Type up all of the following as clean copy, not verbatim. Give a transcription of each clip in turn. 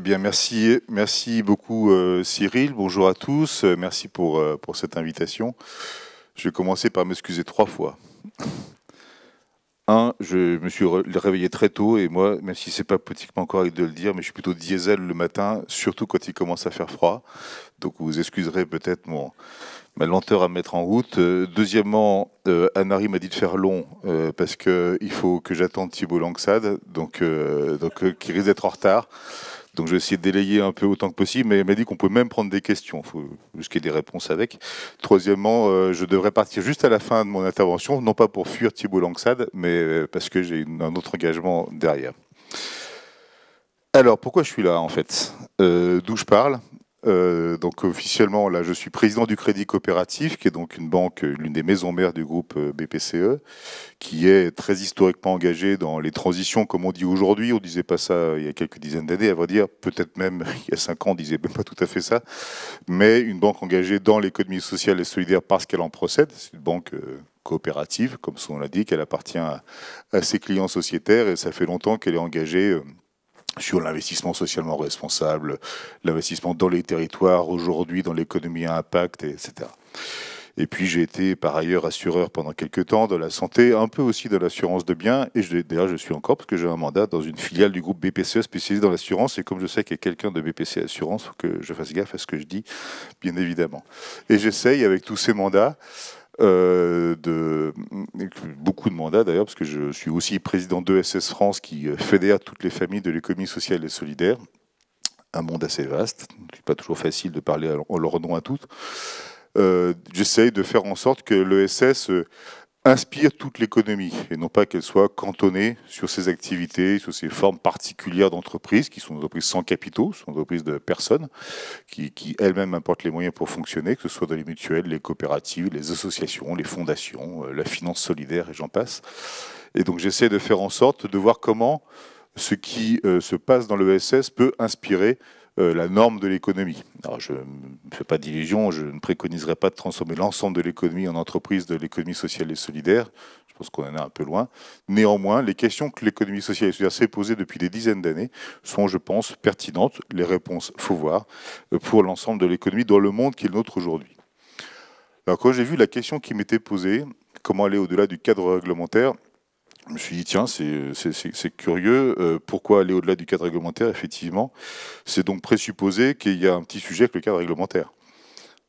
bien, merci beaucoup Cyril. Bonjour à tous. Merci pour cette invitation. Je vais commencer par m'excuser 3 fois. Un, je me suis réveillé très tôt et moi, même si c'est pas politiquement correct de le dire, mais je suis plutôt diesel le matin, surtout quand il commence à faire froid. Donc vous excuserez peut-être ma lenteur à me mettre en route. Deuxièmement, Anne-Marie m'a dit de faire long parce que il faut que j'attende Thibault Langsade, qui risque d'être en retard. Donc je vais essayer de délayer un peu autant que possible, mais elle m'a dit qu'on peut même prendre des questions, il faut juste qu'il y ait des réponses avec. Troisièmement, je devrais partir juste à la fin de mon intervention, non pas pour fuir Thibault Langsade, mais parce que j'ai un autre engagement derrière. Alors, pourquoi je suis là en fait D'où je parle donc officiellement, là, je suis président du Crédit Coopératif, qui est donc une banque, l'une des maisons mères du groupe BPCE, qui est très historiquement engagée dans les transitions, comme on dit aujourd'hui. On disait pas ça il y a quelques dizaines d'années, à vrai dire. Peut-être même il y a 5 ans, on disait même pas tout à fait ça. Mais une banque engagée dans l'économie sociale et solidaire parce qu'elle en procède. C'est une banque coopérative, comme son nom l'indique. Elle appartient à ses clients sociétaires et ça fait longtemps qu'elle est engagée sur l'investissement socialement responsable, l'investissement dans les territoires, aujourd'hui dans l'économie à impact, etc. Et puis j'ai été par ailleurs assureur pendant quelques temps de la santé, un peu aussi de l'assurance de biens, et d'ailleurs je suis encore parce que j'ai un mandat dans une filiale du groupe BPCE spécialisée dans l'assurance, et comme je sais qu'il y a quelqu'un de BPCE Assurance, il faut que je fasse gaffe à ce que je dis, bien évidemment. Et j'essaye avec tous ces mandats, beaucoup de mandats d'ailleurs, parce que je suis aussi président d'ESS France qui fédère toutes les familles de l'économie sociale et solidaire. Un monde assez vaste, c'est pas toujours facile de parler en leur nom à toutes. J'essaye de faire en sorte que l'ESS inspire toute l'économie et non pas qu'elle soit cantonnée sur ses activités, sur ses formes particulières d'entreprises qui sont des entreprises sans capitaux, sont des entreprises de personnes qui elles-mêmes apportent les moyens pour fonctionner, que ce soit dans les mutuelles, les coopératives, les associations, les fondations, la finance solidaire et j'en passe. Et donc j'essaie de faire en sorte de voir comment ce qui se passe dans l'ESS peut inspirer la norme de l'économie. Alors je ne me fais pas d'illusions, je ne préconiserai pas de transformer l'ensemble de l'économie en entreprise de l'économie sociale et solidaire. Je pense qu'on en est un peu loin. Néanmoins, les questions que l'économie sociale et solidaire s'est posées depuis des dizaines d'années sont, je pense, pertinentes. Les réponses, faut voir, pour l'ensemble de l'économie dans le monde qui est le nôtre aujourd'hui. Alors quand j'ai vu la question qui m'était posée, comment aller au-delà du cadre réglementaire, je me suis dit, tiens, c'est curieux. Pourquoi aller au-delà du cadre réglementaire, effectivement? C'est donc présupposer qu'il y a un petit sujet avec le cadre réglementaire.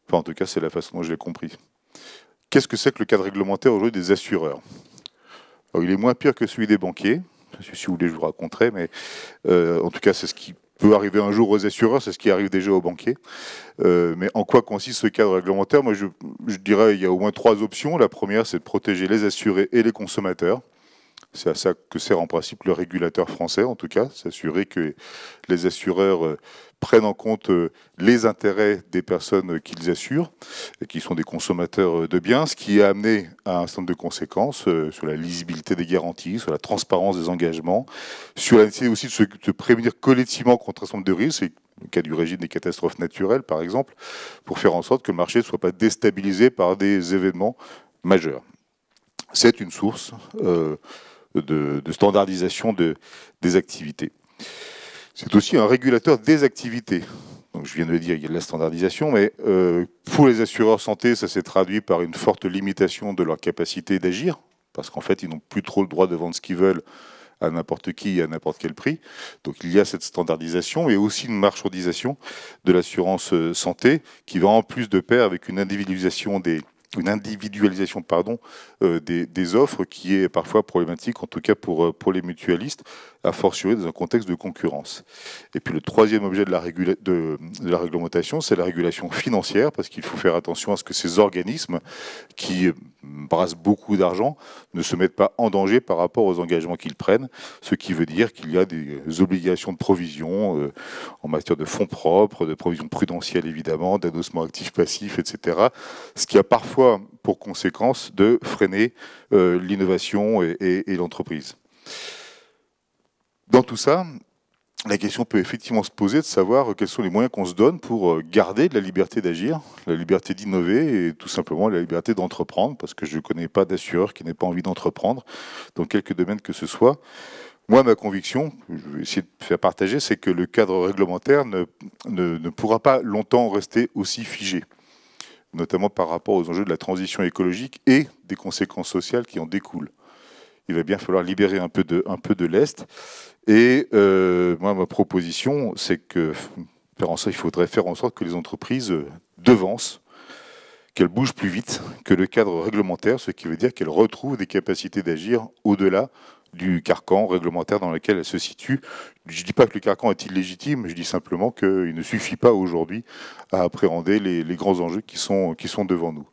Enfin, en tout cas, c'est la façon dont je l'ai compris. Qu'est-ce que c'est que le cadre réglementaire aujourd'hui des assureurs? Alors, il est moins pire que celui des banquiers. Si vous voulez, je vous raconterai, mais en tout cas, c'est ce qui peut arriver un jour aux assureurs, c'est ce qui arrive déjà aux banquiers. Mais en quoi consiste ce cadre réglementaire? Moi, je dirais qu'il y a au moins 3 options. La première, c'est de protéger les assurés et les consommateurs. C'est à ça que sert en principe le régulateur français, en tout cas, s'assurer que les assureurs prennent en compte les intérêts des personnes qu'ils assurent, et qui sont des consommateurs de biens, ce qui a amené à un certain nombre de conséquences sur la lisibilité des garanties, sur la transparence des engagements, sur la nécessité aussi de se prémunir collectivement contre un certain nombre de risques, et le cas du régime des catastrophes naturelles, par exemple, pour faire en sorte que le marché ne soit pas déstabilisé par des événements majeurs. C'est une source de standardisation des activités. C'est aussi un régulateur des activités. Donc je viens de le dire, il y a de la standardisation, mais pour les assureurs santé, ça s'est traduit par une forte limitation de leur capacité d'agir, parce qu'en fait, ils n'ont plus trop le droit de vendre ce qu'ils veulent à n'importe qui, à n'importe quel prix. Donc il y a cette standardisation et aussi une marchandisation de l'assurance santé qui va en plus de pair avec une individualisation des offres qui est parfois problématique, en tout cas pour les mutualistes, a fortiori dans un contexte de concurrence. Et puis le troisième objet de la réglementation, c'est la régulation financière, parce qu'il faut faire attention à ce que ces organismes qui brassent beaucoup d'argent ne se mettent pas en danger par rapport aux engagements qu'ils prennent, ce qui veut dire qu'il y a des obligations de provision en matière de fonds propres, de provision prudentielle évidemment, d'adossement actif-passif, etc. Ce qui a parfois pour conséquence de freiner l'innovation et l'entreprise. Dans tout ça, la question peut effectivement se poser de savoir quels sont les moyens qu'on se donne pour garder de la liberté d'agir, la liberté d'innover et tout simplement la liberté d'entreprendre, parce que je ne connais pas d'assureur qui n'ait pas envie d'entreprendre dans quelque domaine que ce soit. Moi, ma conviction, je vais essayer de faire partager, c'est que le cadre réglementaire ne pourra pas longtemps rester aussi figé, notamment par rapport aux enjeux de la transition écologique et des conséquences sociales qui en découlent. Il va bien falloir libérer un peu de lest. Et moi, ma proposition, c'est que il faudrait faire en sorte que les entreprises devancent, qu'elles bougent plus vite que le cadre réglementaire, ce qui veut dire qu'elles retrouvent des capacités d'agir au-delà du carcan réglementaire dans lequel elles se situent. Je ne dis pas que le carcan est illégitime, je dis simplement qu'il ne suffit pas aujourd'hui à appréhender les grands enjeux qui sont devant nous.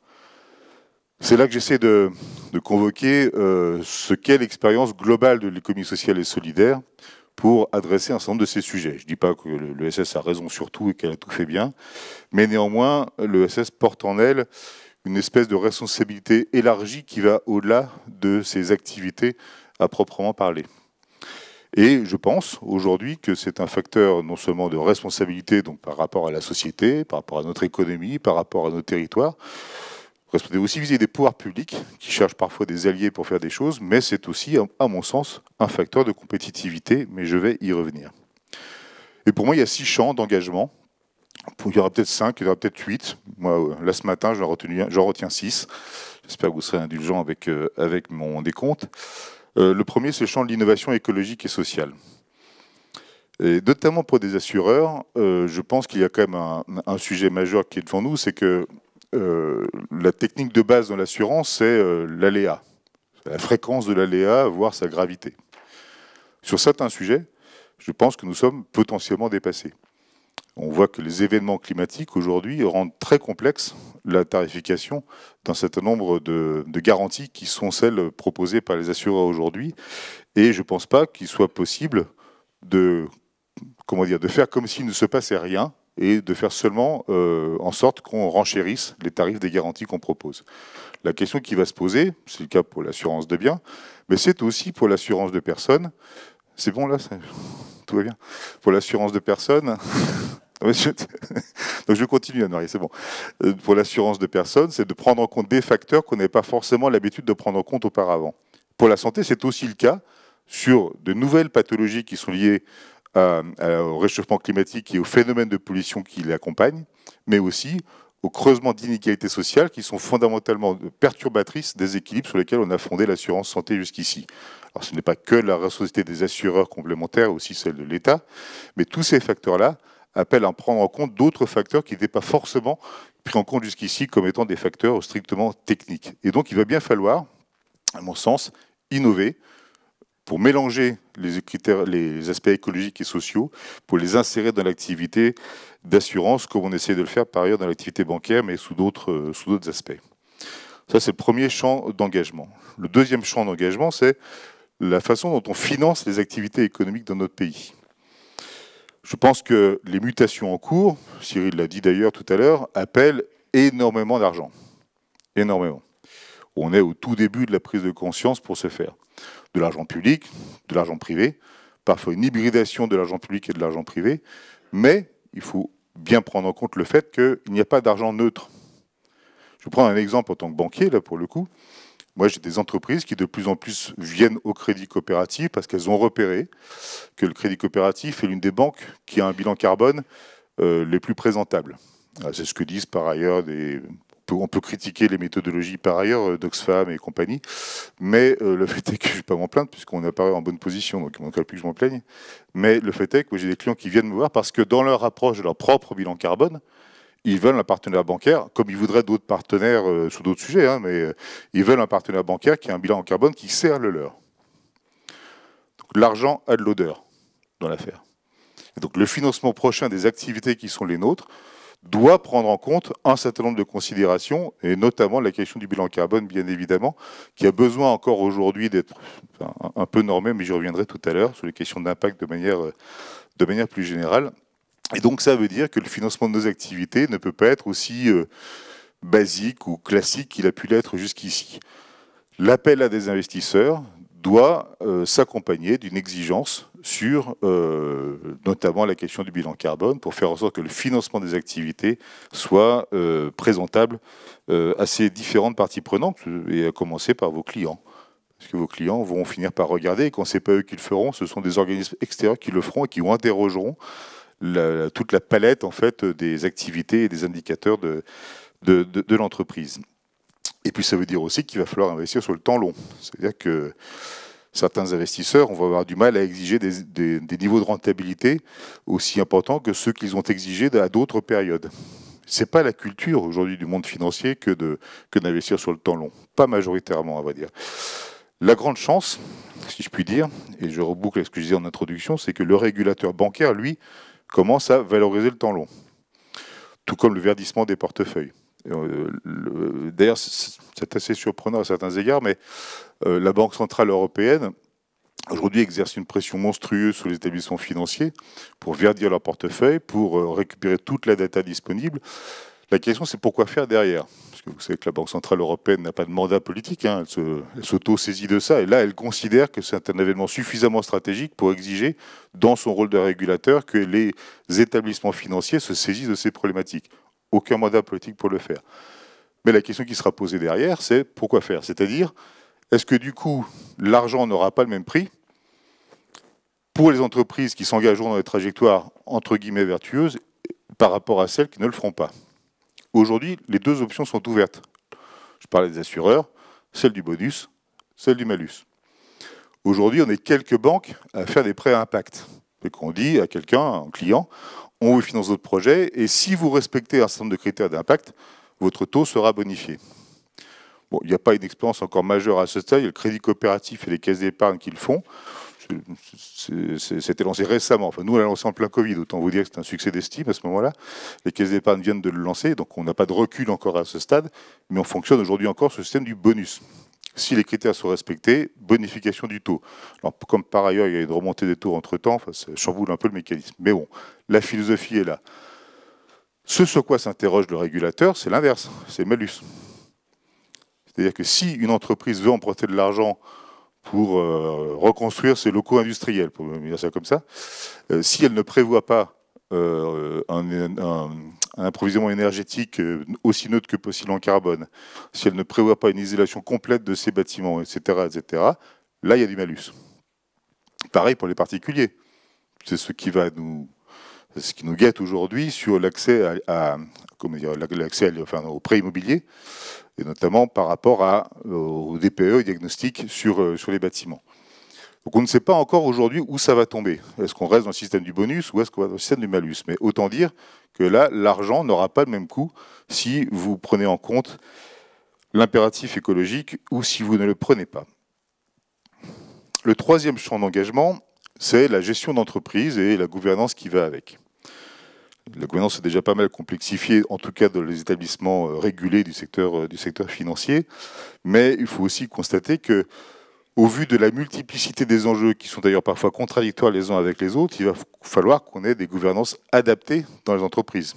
C'est là que j'essaie de convoquer ce qu'est l'expérience globale de l'économie sociale et solidaire pour adresser un certain nombre de ces sujets. Je ne dis pas que l'ESS a raison sur tout et qu'elle a tout fait bien, mais néanmoins, l'ESS porte en elle une espèce de responsabilité élargie qui va au-delà de ses activités à proprement parler. Et je pense aujourd'hui que c'est un facteur non seulement de responsabilité donc par rapport à la société, par rapport à notre économie, par rapport à nos territoires, aussi vis-à-vis des pouvoirs publics qui cherchent parfois des alliés pour faire des choses, mais c'est aussi, à mon sens, un facteur de compétitivité, mais je vais y revenir. Et pour moi, il y a 6 champs d'engagement. Il y aura peut-être 5, il y aura peut-être 8. Moi, là, ce matin, j'en retiens 6. J'espère que vous serez indulgents avec mon décompte. Le premier, c'est le champ de l'innovation écologique et sociale. Et notamment pour des assureurs, je pense qu'il y a quand même un sujet majeur qui est devant nous, c'est que la technique de base dans l'assurance, c'est l'aléa, la fréquence de l'aléa, voire sa gravité. Sur certains sujets, je pense que nous sommes potentiellement dépassés. On voit que les événements climatiques aujourd'hui rendent très complexe la tarification d'un certain nombre de garanties qui sont celles proposées par les assureurs aujourd'hui. Et je ne pense pas qu'il soit possible de faire comme s'il ne se passait rien et de faire seulement en sorte qu'on renchérisse les tarifs des garanties qu'on propose. La question qui va se poser, c'est le cas pour l'assurance de biens, mais c'est aussi pour l'assurance de personnes. C'est bon là, tout va bien. Pour l'assurance de personnes, donc je continue, Anne-Marie, c'est bon. Pour l'assurance de personnes, c'est de prendre en compte des facteurs qu'on n'avait pas forcément l'habitude de prendre en compte auparavant. Pour la santé, c'est aussi le cas sur de nouvelles pathologies qui sont liées au réchauffement climatique et aux phénomènes de pollution qui l'accompagnent, mais aussi au creusement d'inégalités sociales qui sont fondamentalement perturbatrices des équilibres sur lesquels on a fondé l'assurance santé jusqu'ici. Alors ce n'est pas que la responsabilité des assureurs complémentaires, aussi celle de l'État, mais tous ces facteurs-là appellent à prendre en compte d'autres facteurs qui n'étaient pas forcément pris en compte jusqu'ici comme étant des facteurs strictement techniques. Et donc il va bien falloir, à mon sens, innover pour mélanger les aspects écologiques et sociaux, pour les insérer dans l'activité d'assurance, comme on essaie de le faire par ailleurs dans l'activité bancaire, mais sous d'autres aspects. Ça, c'est le premier champ d'engagement. Le deuxième champ d'engagement, c'est la façon dont on finance les activités économiques dans notre pays. Je pense que les mutations en cours, Cyril l'a dit d'ailleurs tout à l'heure, appellent énormément d'argent. Énormément. On est au tout début de la prise de conscience pour ce faire. De l'argent public, de l'argent privé, parfois une hybridation de l'argent public et de l'argent privé, mais il faut bien prendre en compte le fait qu'il n'y a pas d'argent neutre. Je prends un exemple en tant que banquier, là pour le coup. Moi, j'ai des entreprises qui de plus en plus viennent au crédit coopératif parce qu'elles ont repéré que le crédit coopératif est l'une des banques qui a un bilan carbone les plus présentables. C'est ce que disent par ailleurs on peut critiquer les méthodologies par ailleurs d'Oxfam et compagnie, mais le fait est que je ne vais pas m'en plaindre puisqu'on apparaît en bonne position, donc il ne manquerait plus que je m'en plaigne. Mais le fait est que j'ai des clients qui viennent me voir parce que dans leur approche de leur propre bilan carbone, ils veulent un partenaire bancaire, comme ils voudraient d'autres partenaires sur d'autres sujets, hein, mais ils veulent un partenaire bancaire qui a un bilan en carbone qui sert le leur. Donc l'argent a de l'odeur dans l'affaire. Et donc le financement prochain des activités qui sont les nôtres doit prendre en compte un certain nombre de considérations, et notamment la question du bilan carbone, bien évidemment, qui a besoin encore aujourd'hui d'être un peu normé, mais j'y reviendrai tout à l'heure, sur les questions d'impact de manière plus générale. Et donc ça veut dire que le financement de nos activités ne peut pas être aussi basique ou classique qu'il a pu l'être jusqu'ici. L'appel à des investisseurs doit s'accompagner d'une exigence sur notamment la question du bilan carbone pour faire en sorte que le financement des activités soit présentable à ces différentes parties prenantes et à commencer par vos clients. Parce que vos clients vont finir par regarder, et quand ce n'est pas eux qui le feront, ce sont des organismes extérieurs qui le feront et qui interrogeront toute la palette en fait, des activités et des indicateurs de l'entreprise. Et puis ça veut dire aussi qu'il va falloir investir sur le temps long. C'est-à-dire que certains investisseurs vont avoir du mal à exiger des niveaux de rentabilité aussi importants que ceux qu'ils ont exigés à d'autres périodes. Ce n'est pas la culture aujourd'hui du monde financier que d'investir sur le temps long. Pas majoritairement, à vrai dire. La grande chance, si je puis dire, et je reboucle avec ce que je disais en introduction, c'est que le régulateur bancaire, lui, commence à valoriser le temps long. Tout comme le verdissement des portefeuilles. D'ailleurs, c'est assez surprenant à certains égards, mais la Banque Centrale Européenne, aujourd'hui, exerce une pression monstrueuse sur les établissements financiers pour verdir leur portefeuille, pour récupérer toute la data disponible. La question, c'est pourquoi faire derrière? Parce que vous savez que la Banque Centrale Européenne n'a pas de mandat politique, hein, elle s'auto-saisit de ça, et là, elle considère que c'est un événement suffisamment stratégique pour exiger, dans son rôle de régulateur, que les établissements financiers se saisissent de ces problématiques. Aucun mandat politique pour le faire. Mais la question qui sera posée derrière, c'est pourquoi faire? C'est-à-dire, est-ce que du coup, l'argent n'aura pas le même prix pour les entreprises qui s'engageront dans des trajectoires entre guillemets vertueuses par rapport à celles qui ne le feront pas? Aujourd'hui, les deux options sont ouvertes. Je parlais des assureurs, celle du bonus, celle du malus. Aujourd'hui, on est quelques banques à faire des prêts à impact. Donc on dit à quelqu'un, à un client, on vous finance votre projet et si vous respectez un certain nombre de critères d'impact, votre taux sera bonifié. Bon, il n'y a pas une expérience encore majeure à ce stade, il y a le crédit coopératif et les caisses d'épargne qui le font. C'était lancé récemment. Enfin, nous, on l'a lancé en plein Covid. Autant vous dire que c'est un succès d'estime à ce moment-là. Les caisses d'épargne viennent de le lancer, donc on n'a pas de recul encore à ce stade, mais on fonctionne aujourd'hui encore sur le système du bonus. Si les critères sont respectés, bonification du taux. Alors, comme par ailleurs, il y a une remontée des taux entre-temps, enfin, ça chamboule un peu le mécanisme. Mais bon, la philosophie est là. Ce sur quoi s'interroge le régulateur, c'est l'inverse, c'est le malus. C'est-à-dire que si une entreprise veut emprunter de l'argent pour reconstruire ses locaux industriels, pour dire ça comme ça, si elle ne prévoit pas un approvisionnement énergétique aussi neutre que possible en carbone, si elle ne prévoit pas une isolation complète de ses bâtiments, etc., là, il y a du malus. Pareil pour les particuliers. C'est ce qui nous guette aujourd'hui sur l'accès aux prêts immobiliers, et notamment par rapport au DPE, diagnostic sur les bâtiments. Donc on ne sait pas encore aujourd'hui où ça va tomber. Est-ce qu'on reste dans le système du bonus ou est-ce qu'on va dans le système du malus? Mais autant dire que là, l'argent n'aura pas le même coût si vous prenez en compte l'impératif écologique ou si vous ne le prenez pas. Le troisième champ d'engagement, c'est la gestion d'entreprise et la gouvernance qui va avec. La gouvernance est déjà pas mal complexifiée, en tout cas dans les établissements régulés du secteur financier, mais il faut aussi constater que, au vu de la multiplicité des enjeux, qui sont d'ailleurs parfois contradictoires les uns avec les autres, il va falloir qu'on ait des gouvernances adaptées dans les entreprises.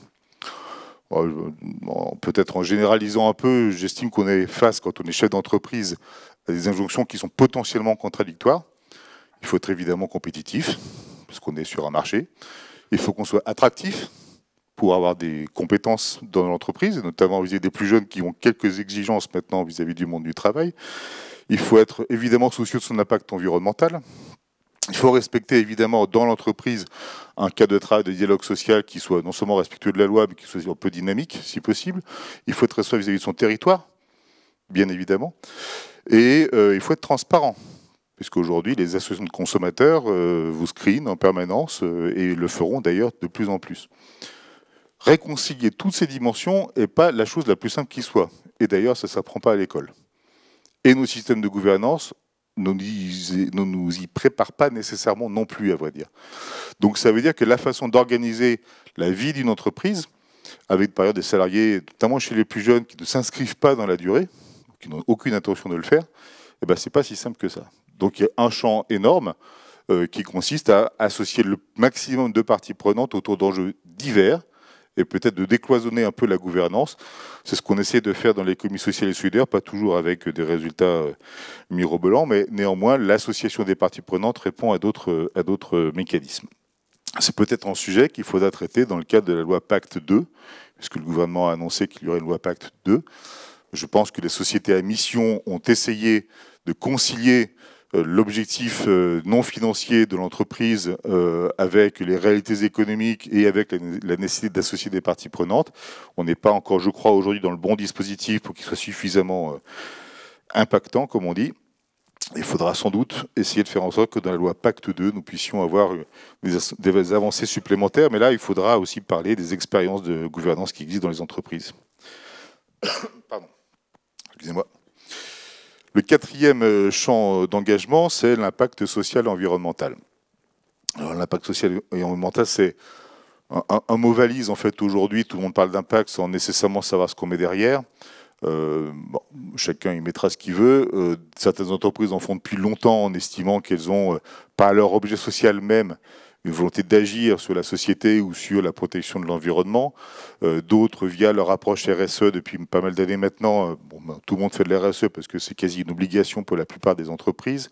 Peut-être en généralisant un peu, j'estime qu'on est face, quand on est chef d'entreprise, à des injonctions qui sont potentiellement contradictoires. Il faut être évidemment compétitif, parce qu'on est sur un marché. Il faut qu'on soit attractif pour avoir des compétences dans l'entreprise, notamment vis-à-vis des plus jeunes qui ont quelques exigences maintenant vis-à-vis du monde du travail. Il faut être évidemment soucieux de son impact environnemental. Il faut respecter évidemment dans l'entreprise un cadre de travail, de dialogue social qui soit non seulement respectueux de la loi, mais qui soit un peu dynamique, si possible. Il faut être respectueux vis-à-vis de son territoire, bien évidemment. Et il faut être transparent, puisqu'aujourd'hui, les associations de consommateurs vous screenent en permanence et le feront d'ailleurs de plus en plus. Réconcilier toutes ces dimensions n'est pas la chose la plus simple qui soit. Et d'ailleurs, ça ne s'apprend pas à l'école. Et nos systèmes de gouvernance ne nous y préparent pas nécessairement non plus, à vrai dire. Donc ça veut dire que la façon d'organiser la vie d'une entreprise, avec par ailleurs des salariés, notamment chez les plus jeunes, qui ne s'inscrivent pas dans la durée, qui n'ont aucune intention de le faire, eh ben, ce n'est pas si simple que ça. Donc il y a un champ énorme qui consiste à associer le maximum de parties prenantes autour d'enjeux divers, et peut-être de décloisonner un peu la gouvernance. C'est ce qu'on essaie de faire dans l'économie sociale et solidaire, pas toujours avec des résultats mirobolants, mais néanmoins, l'association des parties prenantes répond à d'autres mécanismes. C'est peut-être un sujet qu'il faudra traiter dans le cadre de la loi Pacte 2, puisque le gouvernement a annoncé qu'il y aurait une loi Pacte 2. Je pense que les sociétés à mission ont essayé de concilier l'objectif non financier de l'entreprise avec les réalités économiques et avec la nécessité d'associer des parties prenantes. On n'est pas encore, je crois, aujourd'hui dans le bon dispositif pour qu'il soit suffisamment impactant, comme on dit. Il faudra sans doute essayer de faire en sorte que dans la loi Pacte 2, nous puissions avoir des avancées supplémentaires. Mais là, il faudra aussi parler des expériences de gouvernance qui existent dans les entreprises. Pardon. Excusez-moi. Le quatrième champ d'engagement, c'est l'impact social et environnemental. Alors, l'impact social et environnemental, c'est un mot valise, en fait, aujourd'hui. Tout le monde parle d'impact sans nécessairement savoir ce qu'on met derrière. Bon, chacun y mettra ce qu'il veut. Certaines entreprises en font depuis longtemps en estimant qu'elles ont, par leur objet social même, une volonté d'agir sur la société ou sur la protection de l'environnement. D'autres via leur approche RSE depuis pas mal d'années maintenant. Bon, ben, tout le monde fait de la RSE parce que c'est quasi une obligation pour la plupart des entreprises.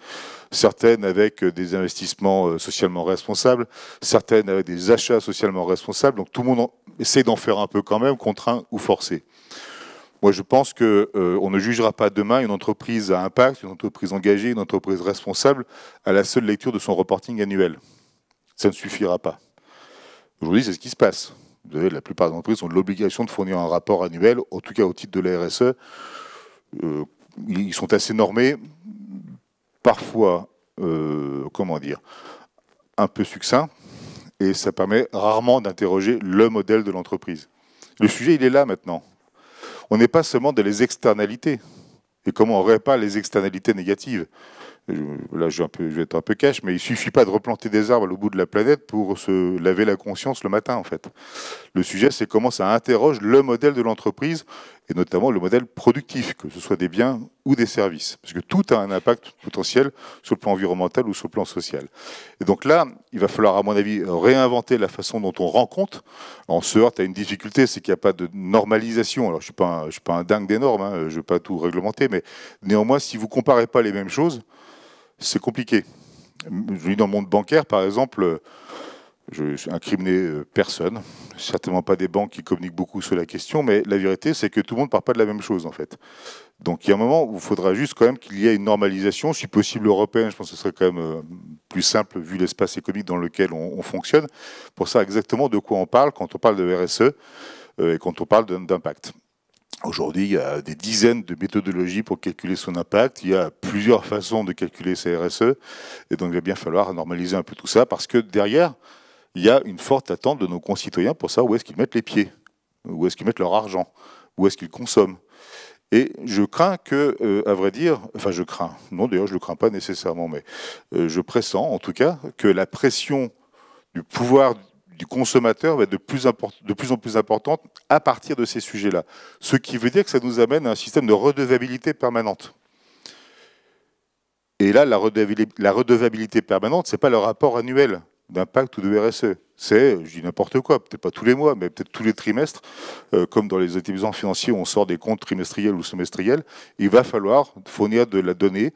Certaines avec des investissements socialement responsables, certaines avec des achats socialement responsables. Donc tout le monde essaie d'en faire un peu quand même, contraint ou forcé. Moi, je pense qu'on ne jugera pas demain une entreprise à impact, une entreprise engagée, une entreprise responsable à la seule lecture de son reporting annuel. Ça ne suffira pas. Aujourd'hui, c'est ce qui se passe. Vous savez, la plupart des entreprises ont l'obligation de fournir un rapport annuel, en tout cas au titre de la RSE. Ils sont assez normés, parfois, comment dire, un peu succincts, et ça permet rarement d'interroger le modèle de l'entreprise. Le sujet, il est là maintenant. On n'est pas seulement dans les externalités, et comment on répare les externalités négatives. Là, je vais être un peu cash, mais il ne suffit pas de replanter des arbres au bout de la planète pour se laver la conscience le matin, en fait. Le sujet, c'est comment ça interroge le modèle de l'entreprise, et notamment le modèle productif, que ce soit des biens ou des services. Parce que tout a un impact potentiel sur le plan environnemental ou sur le plan social. Et donc là, il va falloir, à mon avis, réinventer la façon dont on rend compte. On se heurte à une difficulté, c'est qu'il n'y a pas de normalisation. Alors, je ne suis pas un dingue des normes, hein, je ne vais pas tout réglementer, mais néanmoins, si vous ne comparez pas les mêmes choses, c'est compliqué. Je dis dans le monde bancaire, par exemple, je n'ai incriminé personne, certainement pas des banques qui communiquent beaucoup sur la question, mais la vérité, c'est que tout le monde ne part pas de la même chose, en fait. Donc il y a un moment où il faudra juste quand même qu'il y ait une normalisation, si possible européenne, je pense que ce serait quand même plus simple vu l'espace économique dans lequel on fonctionne, pour savoir exactement de quoi on parle quand on parle de RSE et quand on parle d'impact. Aujourd'hui, il y a des dizaines de méthodologies pour calculer son impact. Il y a plusieurs façons de calculer ses RSE. Et donc, il va bien falloir normaliser un peu tout ça parce que derrière, il y a une forte attente de nos concitoyens pour savoir où est-ce qu'ils mettent les pieds, où est-ce qu'ils mettent leur argent, où est-ce qu'ils consomment. Et je crains que, à vrai dire, enfin je crains, non d'ailleurs je ne le crains pas nécessairement, mais je pressens en tout cas que la pression du pouvoir du consommateur va être de plus en plus importante à partir de ces sujets-là. Ce qui veut dire que ça nous amène à un système de redevabilité permanente. Et là, la redevabilité permanente, ce n'est pas le rapport annuel d'impact ou de RSE. C'est, je dis n'importe quoi, peut-être pas tous les mois, mais peut-être tous les trimestres, comme dans les établissements financiers où on sort des comptes trimestriels ou semestriels, il va falloir fournir de la donnée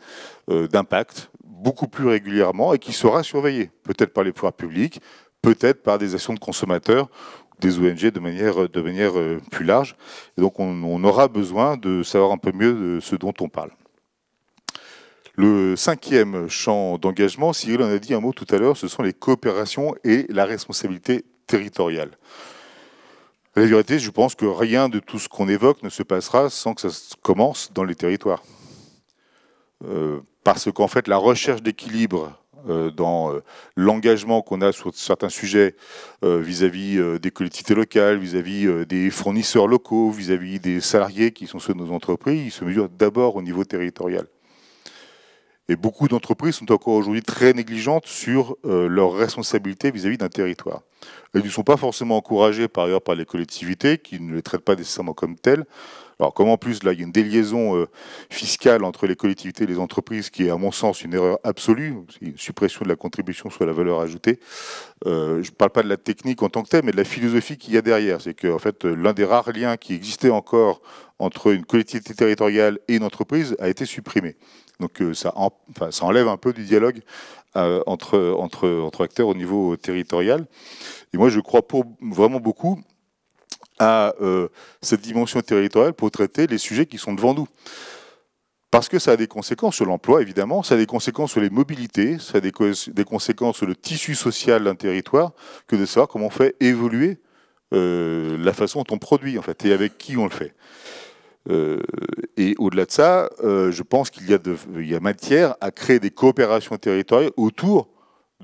d'impact beaucoup plus régulièrement et qui sera surveillée, peut-être par les pouvoirs publics, peut-être par des actions de consommateurs, des ONG de manière plus large. Et donc on aura besoin de savoir un peu mieux de ce dont on parle. Le cinquième champ d'engagement, Cyril en a dit un mot tout à l'heure, ce sont les coopérations et la responsabilité territoriale. La vérité, je pense que rien de tout ce qu'on évoque ne se passera sans que ça commence dans les territoires. Parce qu'en fait, la recherche d'équilibre dans l'engagement qu'on a sur certains sujets vis-à-vis des collectivités locales, vis-à-vis des fournisseurs locaux, vis-à-vis des salariés qui sont ceux de nos entreprises, ils se mesurent d'abord au niveau territorial. Et beaucoup d'entreprises sont encore aujourd'hui très négligentes sur leurs responsabilités vis-à-vis d'un territoire. Elles ne sont pas forcément encouragées par ailleurs par les collectivités qui ne les traitent pas nécessairement comme telles. Alors comme en plus là il y a une déliaison fiscale entre les collectivités et les entreprises qui est à mon sens une erreur absolue, une suppression de la contribution sur la valeur ajoutée. Je ne parle pas de la technique en tant que telle, mais de la philosophie qu'il y a derrière. C'est que en fait l'un des rares liens qui existait encore entre une collectivité territoriale et une entreprise a été supprimé. Donc ça enlève un peu du dialogue entre acteurs au niveau territorial. Et moi je crois vraiment beaucoup à cette dimension territoriale pour traiter les sujets qui sont devant nous. Parce que ça a des conséquences sur l'emploi, évidemment, ça a des conséquences sur les mobilités, ça a des conséquences sur le tissu social d'un territoire, que de savoir comment on fait évoluer la façon dont on produit, en fait, et avec qui on le fait. Et au-delà de ça, je pense qu'il y a matière à créer des coopérations territoriales autour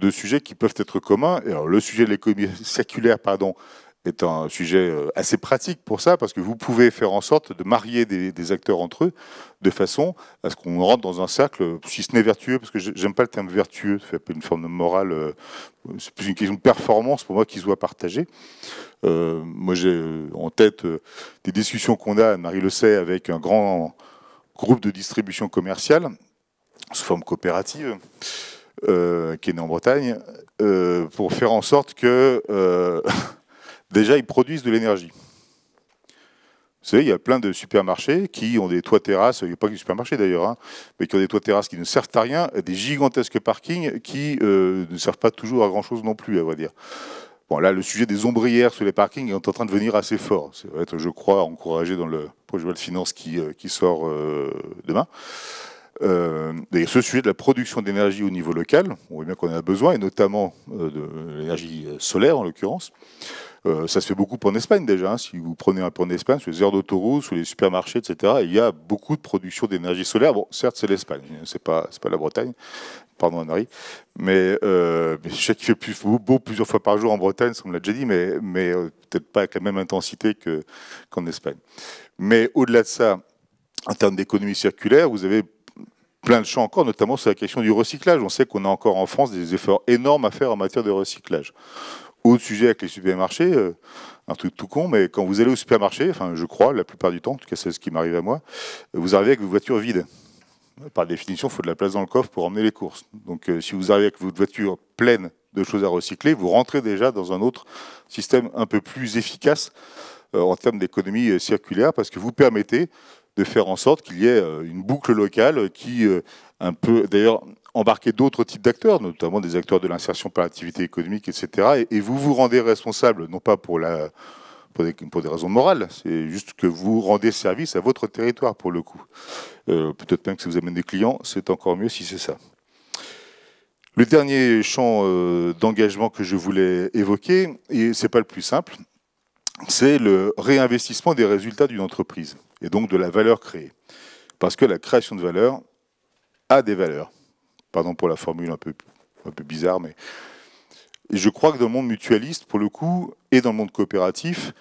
de sujets qui peuvent être communs. Et alors, le sujet de l'économie circulaire, pardon, est un sujet assez pratique pour ça, parce que vous pouvez faire en sorte de marier des acteurs entre eux, de façon à ce qu'on rentre dans un cercle, si ce n'est vertueux, parce que j'aime pas le terme vertueux, ça fait un peu une forme de morale, c'est plus une question de performance pour moi qui se doit partager. Moi j'ai en tête des discussions qu'on a, Marie le sait, avec un grand groupe de distribution commerciale, sous forme coopérative, qui est né en Bretagne, pour faire en sorte que déjà, ils produisent de l'énergie. Vous savez, il y a plein de supermarchés qui ont des toits terrasses, il n'y a pas que des supermarchés d'ailleurs, hein, mais qui ont des toits terrasses qui ne servent à rien, des gigantesques parkings qui ne servent pas toujours à grand-chose non plus, à vrai dire. Bon, là, le sujet des ombrières sur les parkings est en train de devenir assez fort. Ça va être, je crois, encouragé dans le projet de loi de finances qui sort demain. Et ce sujet de la production d'énergie au niveau local, on voit bien qu'on en a besoin, et notamment de l'énergie solaire en l'occurrence. Ça se fait beaucoup en Espagne déjà. Hein. Si vous prenez un peu en Espagne, sur les aires d'autoroute, sur les supermarchés, etc., il y a beaucoup de production d'énergie solaire. Bon, certes, c'est l'Espagne, c'est pas la Bretagne. Pardon, Anne-Marie. Mais je sais qu'il fait beau plusieurs fois par jour en Bretagne, ça on l'a déjà dit, mais peut-être pas avec la même intensité qu'en Espagne. Mais au-delà de ça, en termes d'économie circulaire, vous avez plein de champs encore, notamment sur la question du recyclage. On sait qu'on a encore en France des efforts énormes à faire en matière de recyclage. Autre sujet avec les supermarchés, un truc tout con, mais quand vous allez au supermarché, enfin je crois, la plupart du temps, en tout cas c'est ce qui m'arrive à moi, vous arrivez avec vos voitures vides. Par définition, il faut de la place dans le coffre pour emmener les courses. Donc si vous arrivez avec votre voiture pleine de choses à recycler, vous rentrez déjà dans un autre système un peu plus efficace en termes d'économie circulaire, parce que vous permettez de faire en sorte qu'il y ait une boucle locale qui, un peu, d'ailleurs, embarquer d'autres types d'acteurs, notamment des acteurs de l'insertion par l'activité économique, etc. Et vous vous rendez responsable, non pas pour des raisons morales, c'est juste que vous rendez service à votre territoire, pour le coup. Peut-être même que si vous amenez des clients, c'est encore mieux si c'est ça. Le dernier champ d'engagement que je voulais évoquer, et c'est pas le plus simple, c'est le réinvestissement des résultats d'une entreprise, et donc de la valeur créée. Parce que la création de valeur a des valeurs. Pardon pour la formule un peu bizarre, mais je crois que dans le monde mutualiste, pour le coup, et dans le monde coopératif,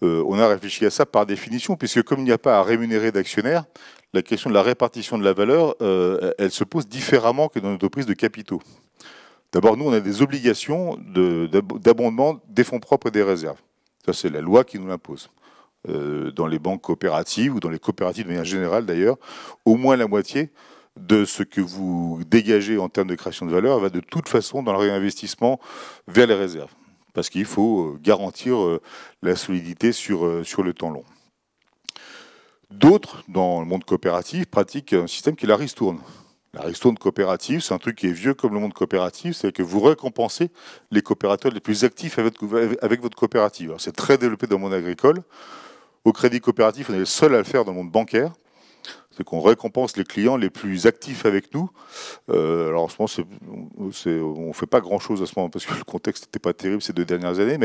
on a réfléchi à ça par définition, puisque comme il n'y a pas à rémunérer d'actionnaires, la question de la répartition de la valeur, elle se pose différemment que dans une entreprise de capitaux. D'abord, nous, on a des obligations d'abondement des fonds propres et des réserves. Ça, c'est la loi qui nous l'impose. Dans les banques coopératives, ou dans les coopératives de manière générale d'ailleurs, au moins la moitié de ce que vous dégagez en termes de création de valeur va de toute façon dans le réinvestissement vers les réserves. Parce qu'il faut garantir la solidité sur le temps long. D'autres, dans le monde coopératif, pratiquent un système qui est la ristourne. La ristourne coopérative, c'est un truc qui est vieux comme le monde coopératif, c'est que vous récompensez les coopérateurs les plus actifs avec votre coopérative. C'est très développé dans le monde agricole. Au crédit coopératif, on est le seul à le faire dans le monde bancaire. C'est qu'on récompense les clients les plus actifs avec nous. Alors en ce moment, on ne fait pas grand-chose à ce moment parce que le contexte n'était pas terrible ces 2 dernières années,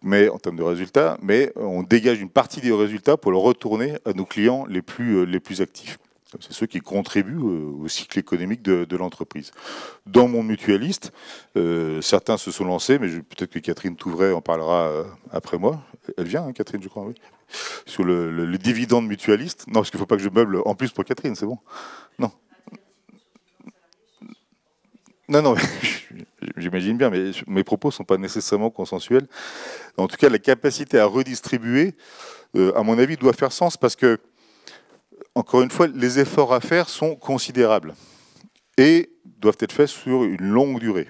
mais en termes de résultats, mais on dégage une partie des résultats pour le retourner à nos clients les plus actifs. C'est ceux qui contribuent au cycle économique de l'entreprise. Dans mon mutualiste, certains se sont lancés, mais peut-être que Catherine Touvray en parlera après moi. Elle vient, hein, Catherine, je crois, oui. Sur le dividende mutualiste. Non, parce qu'il ne faut pas que je meuble en plus pour Catherine, c'est bon. Non. Non, j'imagine bien, mais mes propos ne sont pas nécessairement consensuels. En tout cas, la capacité à redistribuer, à mon avis, doit faire sens parce que, encore une fois, les efforts à faire sont considérables et doivent être faits sur une longue durée.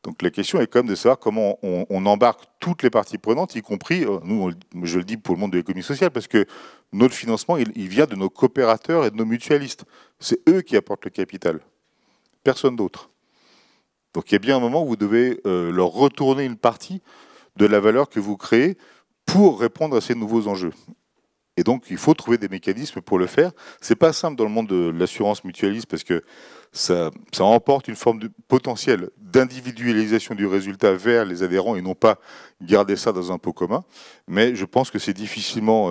Donc la question est quand même de savoir comment on embarque toutes les parties prenantes, y compris, nous, je le dis pour le monde de l'économie sociale, parce que notre financement, il vient de nos coopérateurs et de nos mutualistes. C'est eux qui apportent le capital, personne d'autre. Donc il y a bien un moment où vous devez leur retourner une partie de la valeur que vous créez pour répondre à ces nouveaux enjeux. Et donc, il faut trouver des mécanismes pour le faire. C'est pas simple dans le monde de l'assurance mutualiste parce que ça emporte une forme de potentiel d'individualisation du résultat vers les adhérents et non pas garder ça dans un pot commun. Mais je pense que c'est difficilement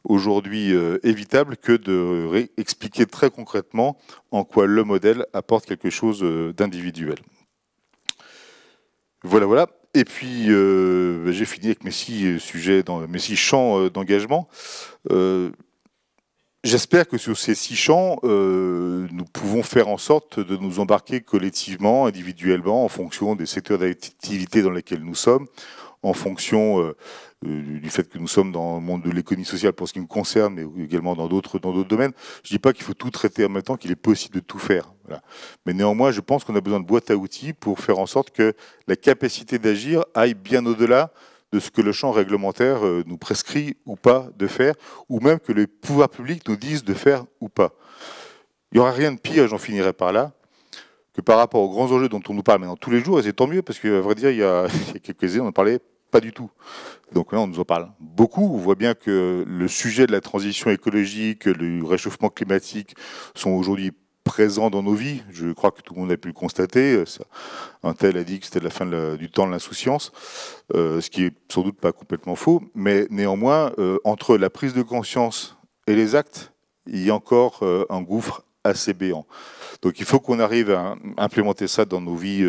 aujourd'hui évitable que de expliquer très concrètement en quoi le modèle apporte quelque chose d'individuel. Voilà, voilà. Et puis, j'ai fini avec mes 6 sujets, mes 6 champs d'engagement. J'espère que sur ces 6 champs, nous pouvons faire en sorte de nous embarquer collectivement, individuellement, en fonction des secteurs d'activité dans lesquels nous sommes, en fonction du fait que nous sommes dans le monde de l'économie sociale pour ce qui nous concerne, mais également dans d'autres domaines. Je ne dis pas qu'il faut tout traiter en même temps, qu'il est possible de tout faire. Voilà. Mais néanmoins, je pense qu'on a besoin de boîte à outils pour faire en sorte que la capacité d'agir aille bien au-delà de ce que le champ réglementaire nous prescrit ou pas de faire, ou même que les pouvoirs publics nous disent de faire ou pas. Il n'y aura rien de pire, j'en finirai par là, que par rapport aux grands enjeux dont on nous parle maintenant tous les jours, et c'est tant mieux, parce qu'à vrai dire, il y a quelques années, on n'en parlait pas du tout. Donc là, on nous en parle beaucoup. On voit bien que le sujet de la transition écologique, le réchauffement climatique sont aujourd'hui présents dans nos vies. Je crois que tout le monde a pu le constater. Un tel a dit que c'était la fin du temps de l'insouciance, ce qui est sans doute pas complètement faux. Mais néanmoins, entre la prise de conscience et les actes, il y a encore un gouffre assez béant. Donc il faut qu'on arrive à implémenter ça dans nos vies,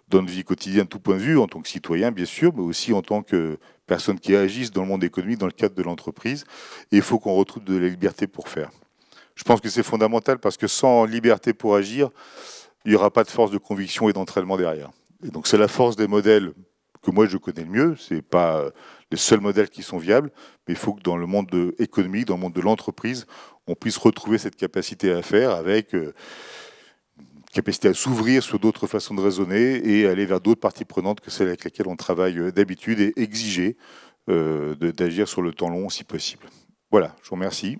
dans notre vie quotidienne, de tout point de vue, en tant que citoyen, bien sûr, mais aussi en tant que personnes qui agissent dans le monde économique, dans le cadre de l'entreprise. Et il faut qu'on retrouve de la liberté pour faire. Je pense que c'est fondamental parce que sans liberté pour agir, il n'y aura pas de force de conviction et d'entraînement derrière. Et donc c'est la force des modèles que moi je connais le mieux. Ce n'est pas les seuls modèles qui sont viables, mais il faut que dans le monde économique, dans le monde de l'entreprise, on puisse retrouver cette capacité à faire avec capacité à s'ouvrir sur d'autres façons de raisonner et aller vers d'autres parties prenantes que celles avec lesquelles on travaille d'habitude et exiger d'agir sur le temps long si possible. Voilà, je vous remercie.